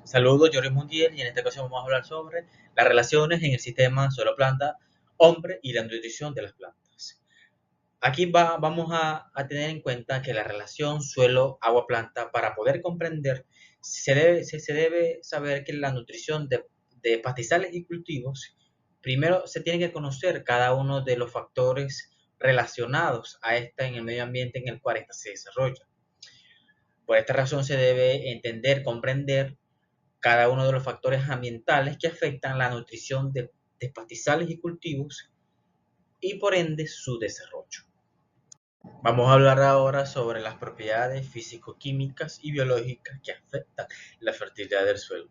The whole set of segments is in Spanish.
Saludos, yo soy Mundial y en esta ocasión vamos a hablar sobre las relaciones en el sistema suelo-planta, hombre y la nutrición de las plantas. Aquí vamos a tener en cuenta que la relación suelo-agua-planta, para poder comprender, se debe saber que la nutrición de pastizales y cultivos, primero se tiene que conocer cada uno de los factores relacionados a esta en el medio ambiente en el cual ésta se desarrolla. Por esta razón se debe entender, comprender cada uno de los factores ambientales que afectan la nutrición de pastizales y cultivos y por ende su desarrollo. Vamos a hablar ahora sobre las propiedades físico-químicas y biológicas que afectan la fertilidad del suelo.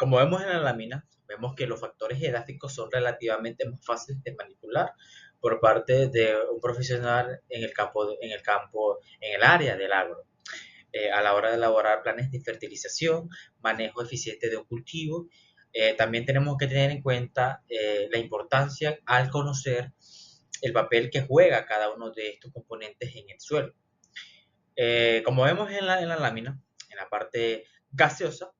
Como vemos en la lámina, vemos que los factores edáficos son relativamente más fáciles de manipular por parte de un profesional en el área del agro. A la hora de elaborar planes de fertilización, manejo eficiente de un cultivo. También tenemos que tener en cuenta la importancia al conocer el papel que juega cada uno de estos componentes en el suelo. Como vemos en la lámina, en la parte gaseosa,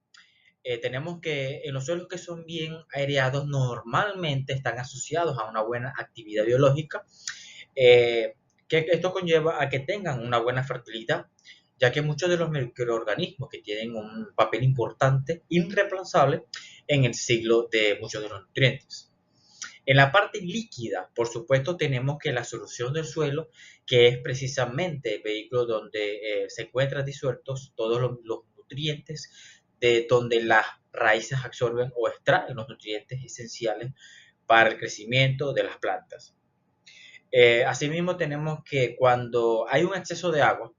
tenemos que en los suelos que son bien aireados normalmente están asociados a una buena actividad biológica, eh, que esto conlleva a que tengan una buena fertilidad, ya que muchos de los microorganismos que tienen un papel importante, irreemplazable en el ciclo de muchos de los nutrientes. En la parte líquida, por supuesto, tenemos que la solución del suelo, que es precisamente el vehículo donde se encuentran disueltos todos los nutrientes, de donde las raíces absorben o extraen los nutrientes esenciales para el crecimiento de las plantas. Asimismo, tenemos que cuando hay un exceso de agua,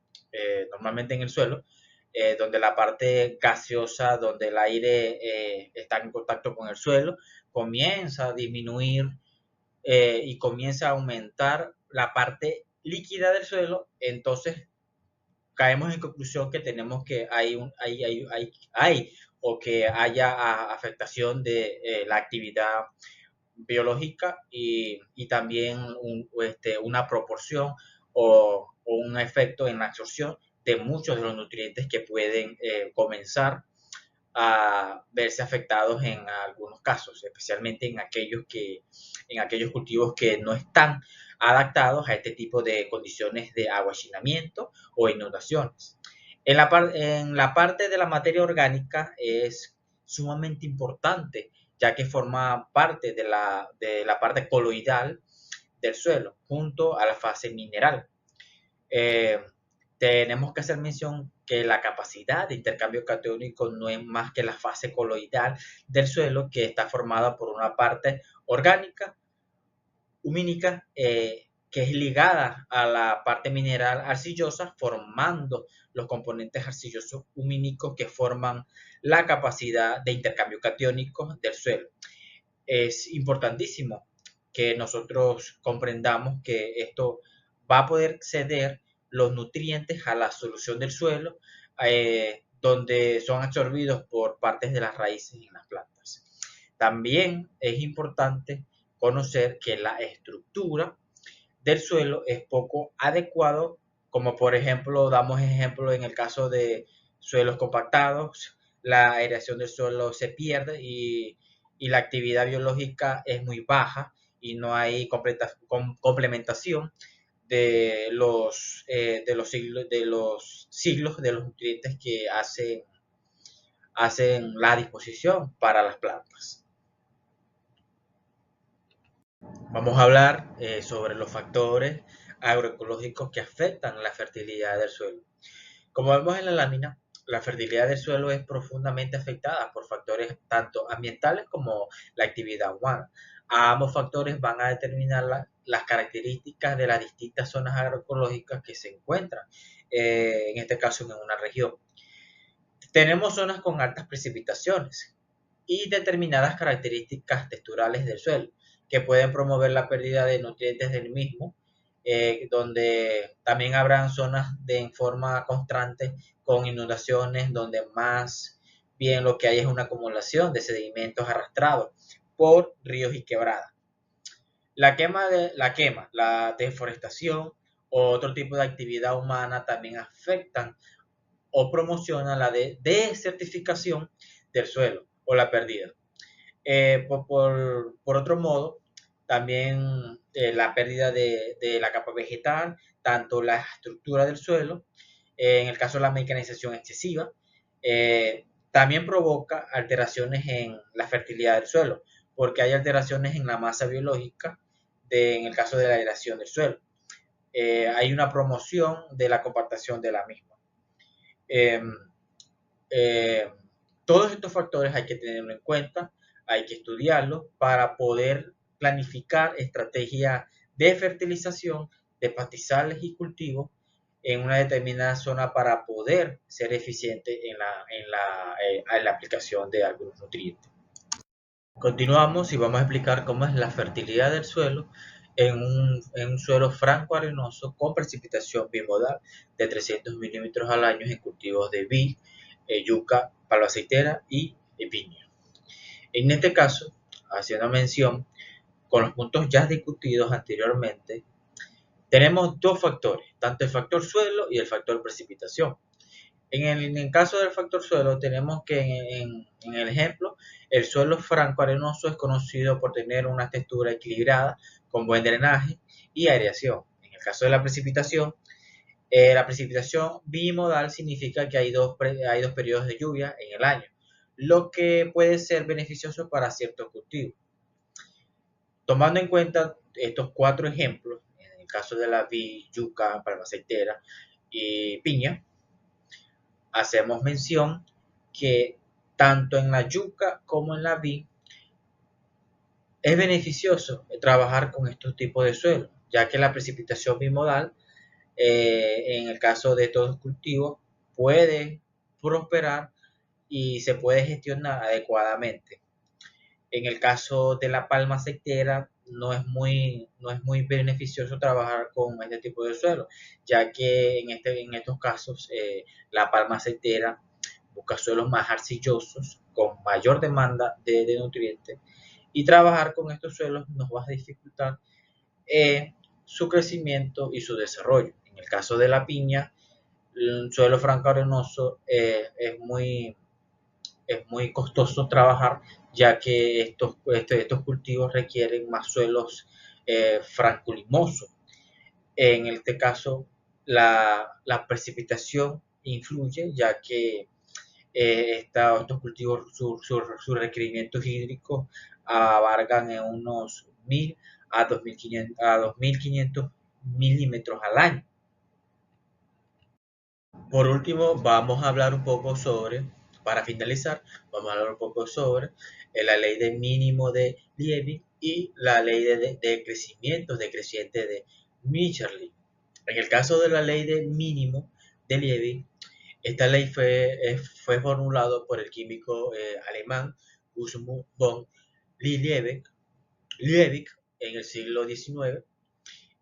normalmente en el suelo, donde la parte gaseosa, donde el aire está en contacto con el suelo, comienza a disminuir y comienza a aumentar la parte líquida del suelo. Entonces caemos en conclusión que tenemos que hay o que haya afectación de la actividad biológica y también una proporción o un efecto en la absorción de muchos de los nutrientes que pueden comenzar a verse afectados en algunos casos, especialmente en aquellos cultivos que no están adaptados a este tipo de condiciones de aguacinamiento o inundaciones. En la parte de la materia orgánica es sumamente importante, ya que forma parte de la parte coloidal del suelo, junto a la fase mineral. Eh, Tenemos que hacer mención que la capacidad de intercambio catiónico no es más que la fase coloidal del suelo, que está formada por una parte orgánica, humínica, que es ligada a la parte mineral arcillosa, formando los componentes arcillosos humínicos que forman la capacidad de intercambio catiónico del suelo. Es importantísimo que nosotros comprendamos que esto va a poder ceder los nutrientes a la solución del suelo, donde son absorbidos por partes de las raíces en las plantas. También es importante conocer que la estructura del suelo es poco adecuado, como por ejemplo, damos ejemplo en el caso de suelos compactados, la aireación del suelo se pierde y la actividad biológica es muy baja y no hay complementación de los siglos de los nutrientes que hacen la disposición para las plantas. Vamos a hablar sobre los factores agroecológicos que afectan la fertilidad del suelo. Como vemos en la lámina, la fertilidad del suelo es profundamente afectada por factores tanto ambientales como la actividad humana. Ambos factores van a determinar las características de las distintas zonas agroecológicas que se encuentran, en este caso en una región. Tenemos zonas con altas precipitaciones y determinadas características texturales del suelo que pueden promover la pérdida de nutrientes del mismo, donde también habrán zonas en forma constante con inundaciones, donde más bien lo que hay es una acumulación de sedimentos arrastrados por ríos y quebradas. La deforestación o otro tipo de actividad humana también afectan o promociona la desertificación del suelo o la pérdida. Por otro modo, también la pérdida de la capa vegetal, tanto la estructura del suelo, en el caso de la mecanización excesiva, también provoca alteraciones en la fertilidad del suelo, porque hay alteraciones en la masa biológica en el caso de la aireación del suelo. Hay una promoción de la compactación de la misma. Eh, eh, Todos estos factores hay que tenerlo en cuenta, hay que estudiarlos para poder planificar estrategias de fertilización de pastizales y cultivos en una determinada zona para poder ser eficiente en la aplicación de algunos nutrientes. Continuamos y vamos a explicar cómo es la fertilidad del suelo en un suelo franco arenoso con precipitación bimodal de 300 milímetros al año en cultivos de vid, yuca, palo aceitera y piña. En este caso, haciendo mención con los puntos ya discutidos anteriormente, tenemos dos factores, tanto el factor suelo y el factor precipitación. En el caso del factor suelo, tenemos que en el ejemplo, el suelo franco arenoso es conocido por tener una textura equilibrada, con buen drenaje y aireación. En el caso de la precipitación bimodal significa que hay dos periodos de lluvia en el año, lo que puede ser beneficioso para ciertos cultivos. Tomando en cuenta estos cuatro ejemplos, en el caso de la vid, yuca, palma aceitera y piña, hacemos mención que tanto en la yuca como en la vid es beneficioso trabajar con estos tipos de suelos, ya que la precipitación bimodal, en el caso de estos cultivos, puede prosperar y se puede gestionar adecuadamente. En el caso de la palma aceitera, no es muy beneficioso trabajar con este tipo de suelo, ya que en estos casos la palma aceitera busca suelos más arcillosos, con mayor demanda de nutrientes, y trabajar con estos suelos nos va a dificultar su crecimiento y su desarrollo. En el caso de la piña, el suelo franco arenoso es muy costoso trabajar, ya que estos cultivos requieren más suelos francolimosos. En este caso, la precipitación influye, ya que estos cultivos, sus requerimientos hídricos abarcan en unos 1000 a 2500 milímetros al año. Por último, vamos a hablar un poco para finalizar, vamos a hablar un poco sobre la ley de mínimo de Liebig y la ley de crecimientos decrecientes de Mitscherling. En el caso de la ley de mínimo de Liebig, esta ley fue formulado por el químico alemán Gusmund von Liebig en el siglo XIX.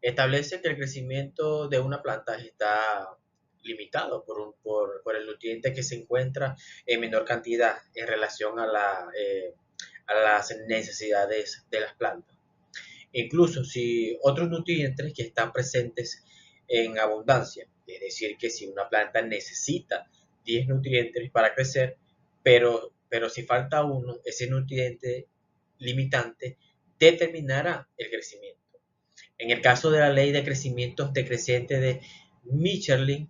Establece que el crecimiento de una planta está limitado por el nutriente que se encuentra en menor cantidad en relación a las necesidades de las plantas. Incluso si otros nutrientes que están presentes en abundancia, es decir, que si una planta necesita 10 nutrientes para crecer, pero si falta uno, ese nutriente limitante determinará el crecimiento. En el caso de la ley de crecimientos decrecientes de Mitscherling,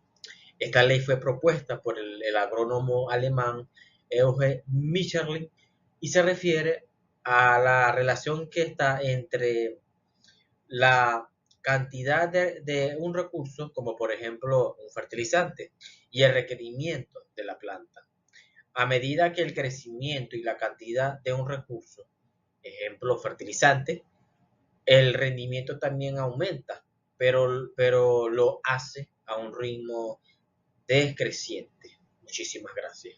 esta ley fue propuesta por el agrónomo alemán Eugen Mitscherling y se refiere a la relación que está entre la cantidad de un recurso, como por ejemplo un fertilizante, y el requerimiento de la planta. A medida que el crecimiento y la cantidad de un recurso, ejemplo fertilizante, el rendimiento también aumenta, pero lo hace a un ritmo decreciente. Muchísimas gracias.